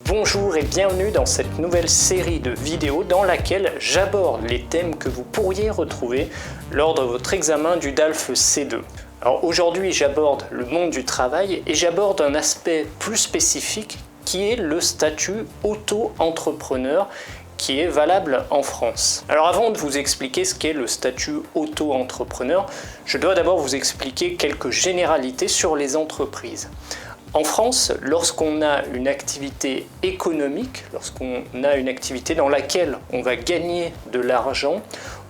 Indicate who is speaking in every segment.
Speaker 1: Bonjour et bienvenue dans cette nouvelle série de vidéos dans laquelle j'aborde les thèmes que vous pourriez retrouver lors de votre examen du DALF C2. Alors aujourd'hui j'aborde le monde du travail et j'aborde un aspect plus spécifique qui est le statut auto-entrepreneur qui est valable en France. Alors avant de vous expliquer ce qu'est le statut auto-entrepreneur, je dois d'abord vous expliquer quelques généralités sur les entreprises. En France, lorsqu'on a une activité économique, lorsqu'on a une activité dans laquelle on va gagner de l'argent,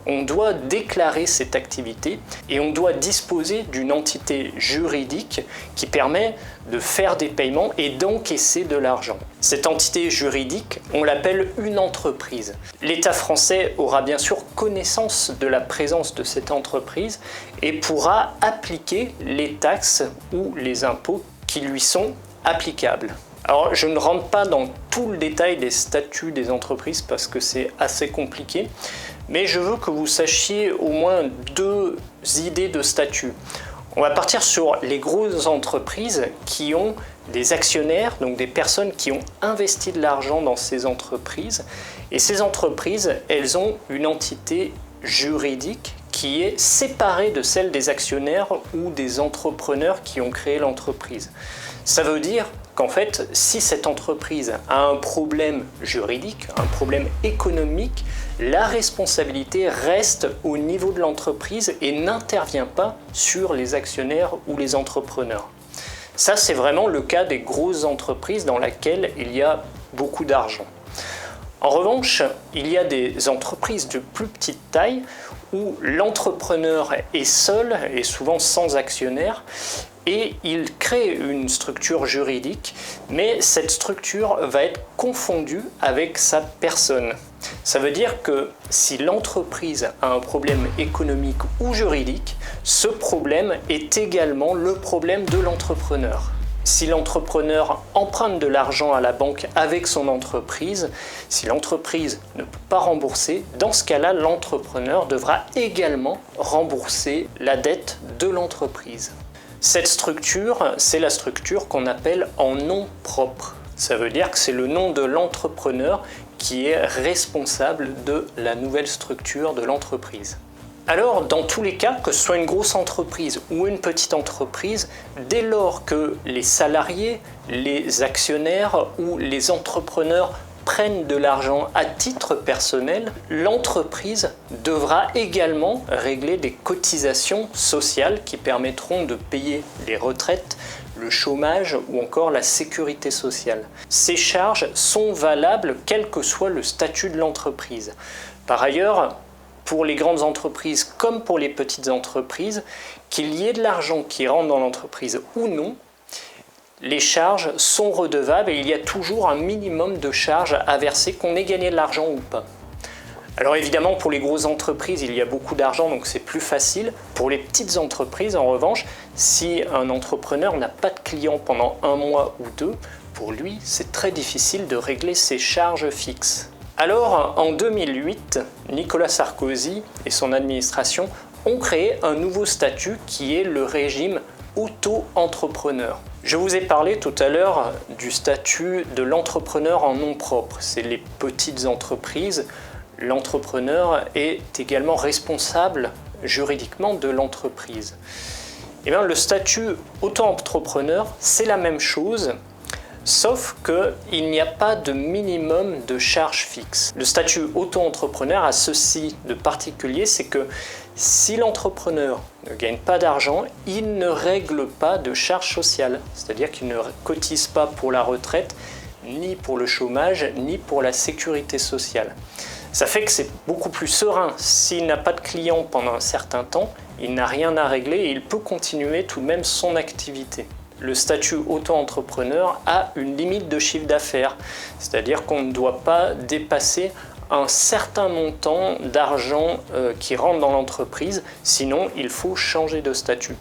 Speaker 1: on doit déclarer cette activité et on doit disposer d'une entité juridique qui permet de faire des paiements et d'encaisser de l'argent. Cette entité juridique, on l'appelle une entreprise. L'État français aura bien sûr connaissance de la présence de cette entreprise et pourra appliquer les taxes ou les impôts qui lui sont applicables. Alors je ne rentre pas dans tout le détail des statuts des entreprises parce que c'est assez compliqué, mais je veux que vous sachiez au moins deux idées de statut. On va partir sur les grosses entreprises qui ont des actionnaires, donc des personnes qui ont investi de l'argent dans ces entreprises. Et ces entreprises, elles ont une entité juridique qui est séparée de celle des actionnaires ou des entrepreneurs qui ont créé l'entreprise. Ça veut dire qu'en fait, si cette entreprise a un problème juridique, un problème économique, la responsabilité reste au niveau de l'entreprise et n'intervient pas sur les actionnaires ou les entrepreneurs. Ça, c'est vraiment le cas des grosses entreprises dans lesquelles il y a beaucoup d'argent. En revanche, il y a des entreprises de plus petite taille où l'entrepreneur est seul et souvent sans actionnaire et il crée une structure juridique, mais cette structure va être confondue avec sa personne. Ça veut dire que si l'entreprise a un problème économique ou juridique, ce problème est également le problème de l'entrepreneur. Si l'entrepreneur emprunte de l'argent à la banque avec son entreprise, si l'entreprise ne peut pas rembourser, dans ce cas-là, l'entrepreneur devra également rembourser la dette de l'entreprise. Cette structure, c'est la structure qu'on appelle en nom propre. Ça veut dire que c'est le nom de l'entrepreneur qui est responsable de la nouvelle structure de l'entreprise. Alors, dans tous les cas, que ce soit une grosse entreprise ou une petite entreprise, dès lors que les salariés, les actionnaires ou les entrepreneurs prennent de l'argent à titre personnel, l'entreprise devra également régler des cotisations sociales qui permettront de payer les retraites, le chômage ou encore la sécurité sociale. Ces charges sont valables quel que soit le statut de l'entreprise. Par ailleurs, pour les grandes entreprises comme pour les petites entreprises, qu'il y ait de l'argent qui rentre dans l'entreprise ou non, les charges sont redevables et il y a toujours un minimum de charges à verser qu'on ait gagné de l'argent ou pas. Alors évidemment, pour les grosses entreprises, il y a beaucoup d'argent, donc c'est plus facile. Pour les petites entreprises, en revanche, si un entrepreneur n'a pas de clients pendant 1 mois ou 2, pour lui, c'est très difficile de régler ses charges fixes. Alors, en 2008, Nicolas Sarkozy et son administration ont créé un nouveau statut qui est le régime auto-entrepreneur. Je vous ai parlé tout à l'heure du statut de l'entrepreneur en nom propre. C'est les petites entreprises. L'entrepreneur est également responsable juridiquement de l'entreprise. Eh bien, le statut auto-entrepreneur, c'est la même chose, sauf qu'il n'y a pas de minimum de charges fixes. Le statut auto-entrepreneur a ceci de particulier, c'est que si l'entrepreneur ne gagne pas d'argent, il ne règle pas de charges sociales, c'est-à-dire qu'il ne cotise pas pour la retraite, ni pour le chômage, ni pour la sécurité sociale. Ça fait que c'est beaucoup plus serein. S'il n'a pas de clients pendant un certain temps, il n'a rien à régler et il peut continuer tout de même son activité. Le statut auto-entrepreneur a une limite de chiffre d'affaires, c'est-à-dire qu'on ne doit pas dépasser un certain montant d'argent qui rentre dans l'entreprise, sinon il faut changer de statut.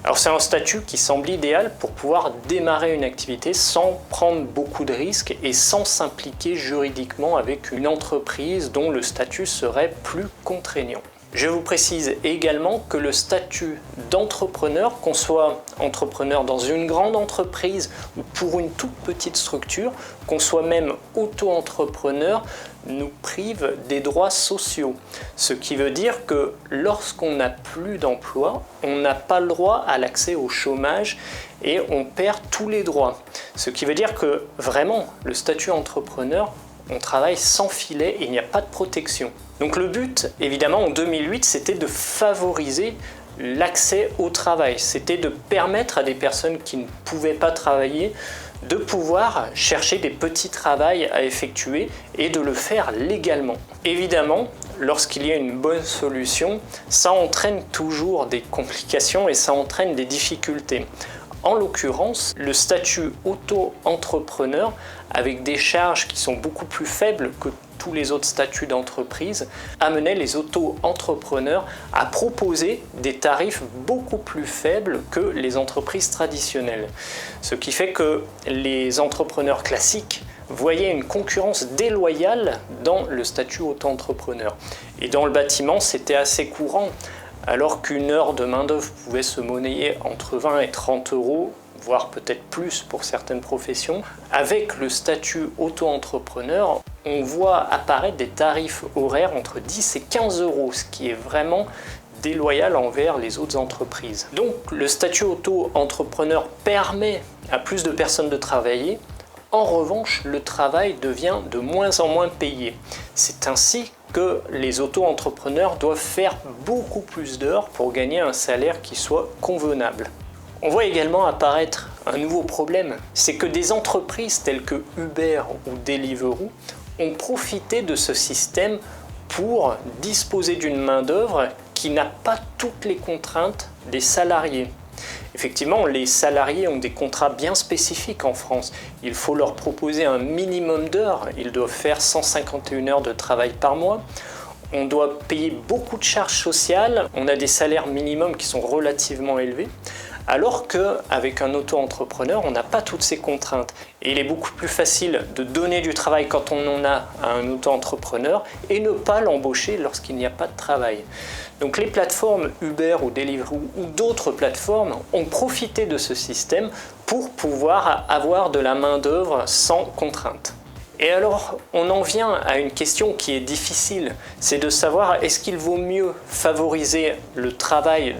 Speaker 1: Alors c'est un statut qui semble idéal pour pouvoir démarrer une activité sans prendre beaucoup de risques et sans s'impliquer juridiquement avec une entreprise dont le statut serait plus contraignant. Je vous précise également que le statut d'entrepreneur, qu'on soit entrepreneur dans une grande entreprise ou pour une toute petite structure, qu'on soit même auto-entrepreneur, nous prive des droits sociaux. Ce qui veut dire que lorsqu'on n'a plus d'emploi, on n'a pas le droit à l'accès au chômage et on perd tous les droits. Ce qui veut dire que vraiment, le statut entrepreneur, on travaille sans filet et il n'y a pas de protection. Donc le but, évidemment, en 2008, c'était de favoriser l'accès au travail. C'était de permettre à des personnes qui ne pouvaient pas travailler de pouvoir chercher des petits travails à effectuer et de le faire légalement. Évidemment, lorsqu'il y a une bonne solution, ça entraîne toujours des complications et ça entraîne des difficultés. En l'occurrence, le statut auto-entrepreneur, avec des charges qui sont beaucoup plus faibles que tous les autres statuts d'entreprise, amenait les auto-entrepreneurs à proposer des tarifs beaucoup plus faibles que les entreprises traditionnelles. Ce qui fait que les entrepreneurs classiques voyaient une concurrence déloyale dans le statut auto-entrepreneur. Et dans le bâtiment, c'était assez courant. Alors qu'une heure de main-d'œuvre pouvait se monnayer entre 20 et 30 euros, voire peut-être plus pour certaines professions, avec le statut auto-entrepreneur, on voit apparaître des tarifs horaires entre 10 et 15 euros, ce qui est vraiment déloyal envers les autres entreprises. Donc le statut auto-entrepreneur permet à plus de personnes de travailler. En revanche, le travail devient de moins en moins payé. C'est ainsi que les auto-entrepreneurs doivent faire beaucoup plus d'heures pour gagner un salaire qui soit convenable. On voit également apparaître un nouveau problème, c'est que des entreprises telles que Uber ou Deliveroo ont profité de ce système pour disposer d'une main-d'œuvre qui n'a pas toutes les contraintes des salariés. Effectivement, les salariés ont des contrats bien spécifiques en France. Il faut leur proposer un minimum d'heures. Ils doivent faire 151 heures de travail par mois. On doit payer beaucoup de charges sociales. On a des salaires minimums qui sont relativement élevés. Alors qu'avec un auto-entrepreneur, on n'a pas toutes ces contraintes. Et il est beaucoup plus facile de donner du travail quand on en a à un auto-entrepreneur et ne pas l'embaucher lorsqu'il n'y a pas de travail. Donc les plateformes Uber ou Deliveroo ou d'autres plateformes ont profité de ce système pour pouvoir avoir de la main-d'œuvre sans contrainte. Et alors, on en vient à une question qui est difficile, c'est de savoir est-ce qu'il vaut mieux favoriser le travail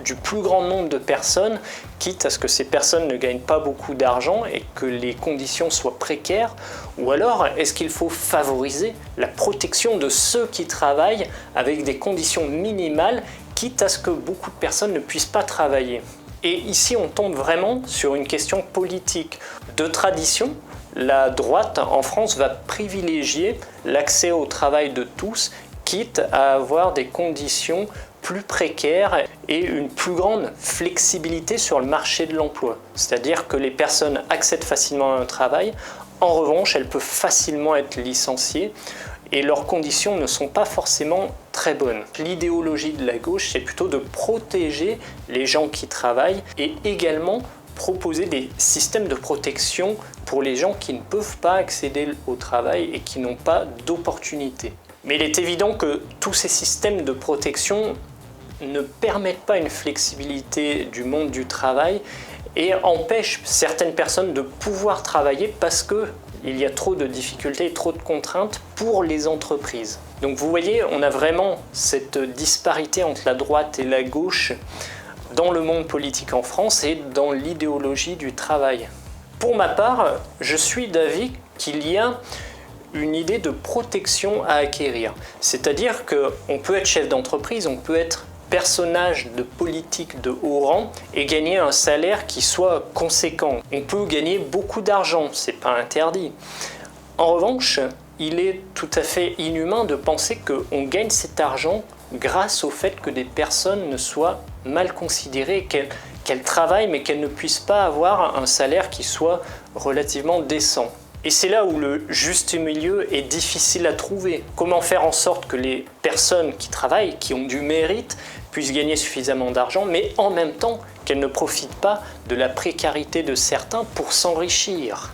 Speaker 1: du plus grand nombre de personnes, quitte à ce que ces personnes ne gagnent pas beaucoup d'argent et que les conditions soient précaires, ou alors est-ce qu'il faut favoriser la protection de ceux qui travaillent avec des conditions minimales, quitte à ce que beaucoup de personnes ne puissent pas travailler. Et ici on tombe vraiment sur une question politique. De tradition, la droite en France va privilégier l'accès au travail de tous, quitte à avoir des conditions plus précaires et une plus grande flexibilité sur le marché de l'emploi. C'est-à-dire que les personnes accèdent facilement à un travail, en revanche, elles peuvent facilement être licenciées et leurs conditions ne sont pas forcément très bonnes. L'idéologie de la gauche, c'est plutôt de protéger les gens qui travaillent et également proposer des systèmes de protection pour les gens qui ne peuvent pas accéder au travail et qui n'ont pas d'opportunités. Mais il est évident que tous ces systèmes de protection ne permettent pas une flexibilité du monde du travail et empêchent certaines personnes de pouvoir travailler parce qu'il y a trop de difficultés et trop de contraintes pour les entreprises. Donc vous voyez, on a vraiment cette disparité entre la droite et la gauche dans le monde politique en France et dans l'idéologie du travail. Pour ma part, je suis d'avis qu'il y a une idée de protection à acquérir. C'est-à-dire qu'on peut être chef d'entreprise, on peut être personnage de politique de haut rang et gagner un salaire qui soit conséquent. On peut gagner beaucoup d'argent, c'est pas interdit. En revanche, il est tout à fait inhumain de penser qu'on gagne cet argent grâce au fait que des personnes ne soient mal considérées, qu'elles travaillent mais qu'elles ne puissent pas avoir un salaire qui soit relativement décent. Et c'est là où le juste milieu est difficile à trouver. Comment faire en sorte que les personnes qui travaillent, qui ont du mérite, puissent gagner suffisamment d'argent, mais en même temps qu'elles ne profitent pas de la précarité de certains pour s'enrichir.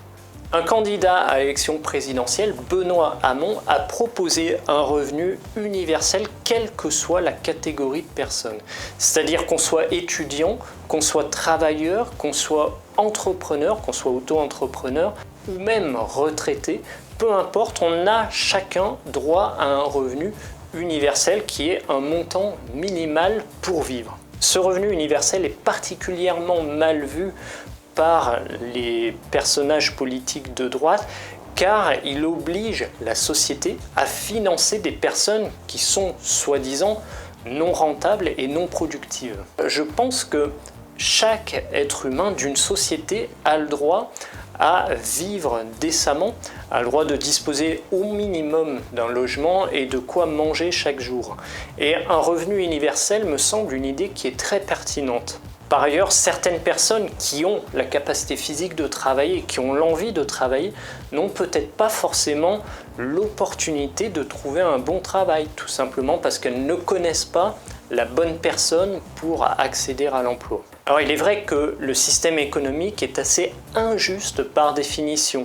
Speaker 1: Un candidat à l'élection présidentielle, Benoît Hamon, a proposé un revenu universel quelle que soit la catégorie de personnes. C'est-à-dire qu'on soit étudiant, qu'on soit travailleur, qu'on soit entrepreneur, qu'on soit auto-entrepreneur ou même retraité, peu importe, on a chacun droit à un revenu universel qui est un montant minimal pour vivre. Ce revenu universel est particulièrement mal vu par les personnages politiques de droite car il oblige la société à financer des personnes qui sont soi-disant non rentables et non productives. Je pense que chaque être humain d'une société a le droit à vivre décemment, a le droit de disposer au minimum d'un logement et de quoi manger chaque jour. Et un revenu universel me semble une idée qui est très pertinente. Par ailleurs, certaines personnes qui ont la capacité physique de travailler, qui ont l'envie de travailler, n'ont peut-être pas forcément l'opportunité de trouver un bon travail, tout simplement parce qu'elles ne connaissent pas la bonne personne pour accéder à l'emploi. Alors il est vrai que le système économique est assez injuste par définition.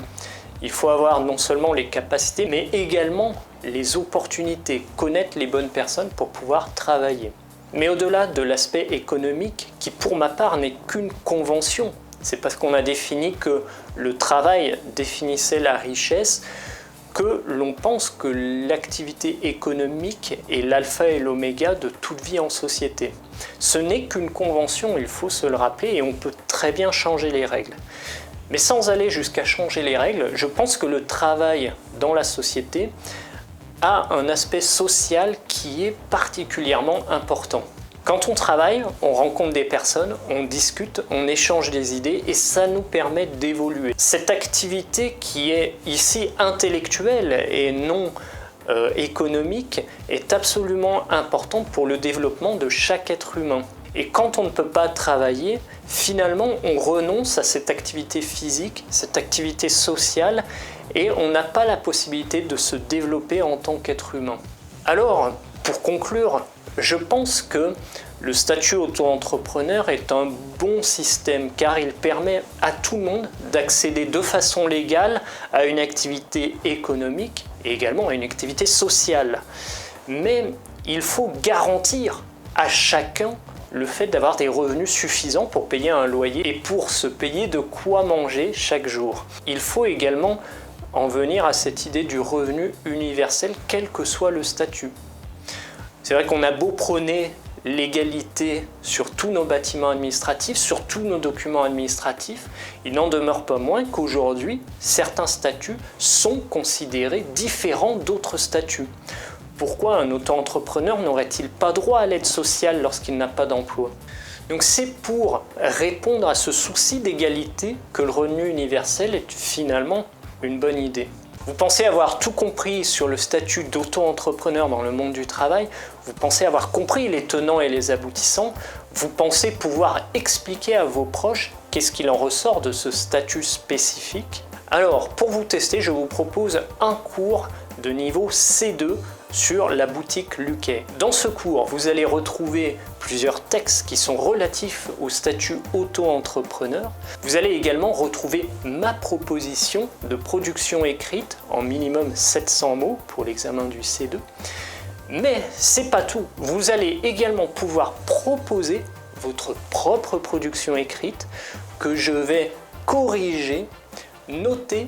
Speaker 1: Il faut avoir non seulement les capacités, mais également les opportunités, connaître les bonnes personnes pour pouvoir travailler. Mais au-delà de l'aspect économique, qui pour ma part n'est qu'une convention, c'est parce qu'on a défini que le travail définissait la richesse, que l'on pense que l'activité économique est l'alpha et l'oméga de toute vie en société. Ce n'est qu'une convention, il faut se le rappeler, et on peut très bien changer les règles. Mais sans aller jusqu'à changer les règles, je pense que le travail dans la société a un aspect social qui est particulièrement important. Quand on travaille, on rencontre des personnes, on discute, on échange des idées et ça nous permet d'évoluer. Cette activité qui est ici intellectuelle et non économique est absolument importante pour le développement de chaque être humain. Et quand on ne peut pas travailler, finalement on renonce à cette activité physique, cette activité sociale et on n'a pas la possibilité de se développer en tant qu'être humain. Alors, pour conclure, je pense que le statut auto-entrepreneur est un bon système car il permet à tout le monde d'accéder de façon légale à une activité économique et également à une activité sociale. Mais il faut garantir à chacun le fait d'avoir des revenus suffisants pour payer un loyer et pour se payer de quoi manger chaque jour. Il faut également en venir à cette idée du revenu universel, quel que soit le statut. C'est vrai qu'on a beau prôner l'égalité sur tous nos bâtiments administratifs, sur tous nos documents administratifs, il n'en demeure pas moins qu'aujourd'hui, certains statuts sont considérés différents d'autres statuts. Pourquoi un auto-entrepreneur n'aurait-il pas droit à l'aide sociale lorsqu'il n'a pas d'emploi? Donc c'est pour répondre à ce souci d'égalité que le revenu universel est finalement une bonne idée. Vous pensez avoir tout compris sur le statut d'auto-entrepreneur dans le monde du travail, vous pensez avoir compris les tenants et les aboutissants, vous pensez pouvoir expliquer à vos proches qu'est-ce qu'il en ressort de ce statut spécifique. Alors pour vous tester, je vous propose un cours de niveau C2 sur la boutique Luquet. Dans ce cours, vous allez retrouver plusieurs textes qui sont relatifs au statut auto-entrepreneur. Vous allez également retrouver ma proposition de production écrite en minimum 700 mots pour l'examen du C2. Mais c'est pas tout. Vous allez également pouvoir proposer votre propre production écrite que je vais corriger, noter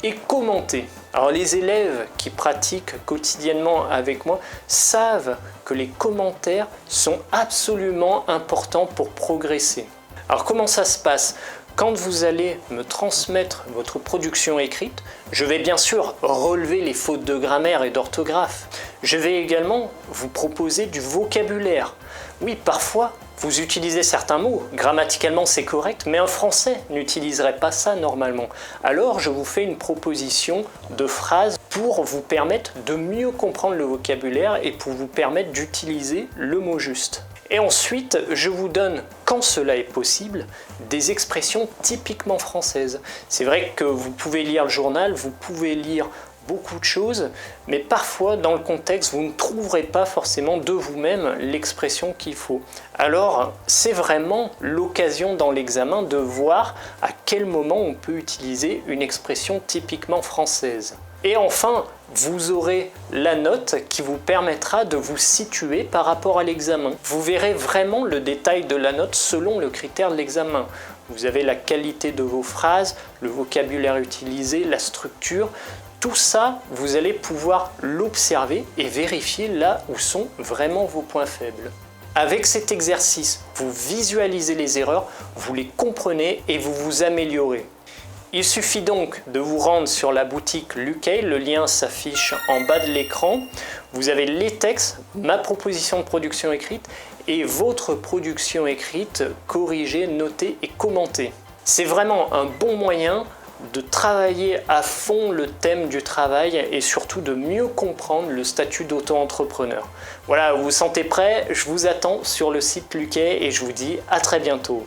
Speaker 1: et commenter. Alors les élèves qui pratiquent quotidiennement avec moi savent que les commentaires sont absolument importants pour progresser. Alors comment ça se passe? Quand vous allez me transmettre votre production écrite, je vais bien sûr relever les fautes de grammaire et d'orthographe. Je vais également vous proposer du vocabulaire. Oui, parfois, vous utilisez certains mots, grammaticalement c'est correct, mais un Français n'utiliserait pas ça normalement. Alors je vous fais une proposition de phrases pour vous permettre de mieux comprendre le vocabulaire et pour vous permettre d'utiliser le mot juste. Et ensuite, je vous donne, quand cela est possible, des expressions typiquement françaises. C'est vrai que vous pouvez lire le journal, vous pouvez lire beaucoup de choses, mais parfois dans le contexte, vous ne trouverez pas forcément de vous-même l'expression qu'il faut. Alors, c'est vraiment l'occasion dans l'examen de voir à quel moment on peut utiliser une expression typiquement française. Et enfin, vous aurez la note qui vous permettra de vous situer par rapport à l'examen. Vous verrez vraiment le détail de la note selon le critère de l'examen. Vous avez la qualité de vos phrases, le vocabulaire utilisé, la structure. Tout ça, vous allez pouvoir l'observer et vérifier là où sont vraiment vos points faibles. Avec cet exercice, vous visualisez les erreurs, vous les comprenez et vous vous améliorez. Il suffit donc de vous rendre sur la boutique Lucay, le lien s'affiche en bas de l'écran. Vous avez les textes, ma proposition de production écrite et votre production écrite corrigée, notée et commentée. C'est vraiment un bon moyen de travailler à fond le thème du travail et surtout de mieux comprendre le statut d'auto-entrepreneur. Voilà, vous vous sentez prêt? Je vous attends sur le site Lucay et je vous dis à très bientôt.